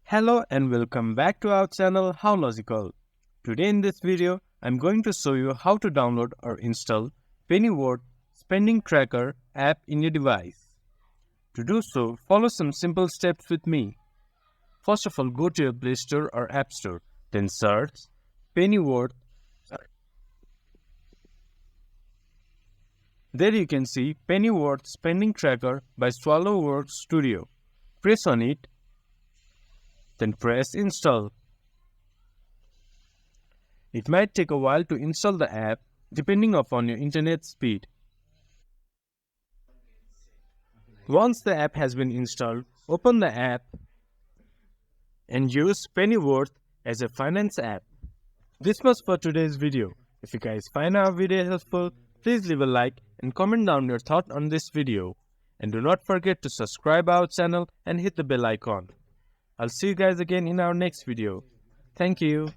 Hello and welcome back to our channel How Logical. Today in this video, I'm going to show you how to download or install Pennyworth spending tracker app in your device. To do so, follow some simple steps with me. First of all, go to your Play Store or App Store, then search Pennyworth. There you can see Pennyworth spending tracker by Swallowworks Studio. Press on it, then press install. It might take a while to install the app depending upon your internet speed. Once the app has been installed, open the app and use Pennyworth as a finance app. This was for today's video. If you guys find our video helpful, please leave a like and comment down your thought on this video. And do not forget to subscribe our channel and hit the bell icon. I'll see you guys again in our next video. Thank you.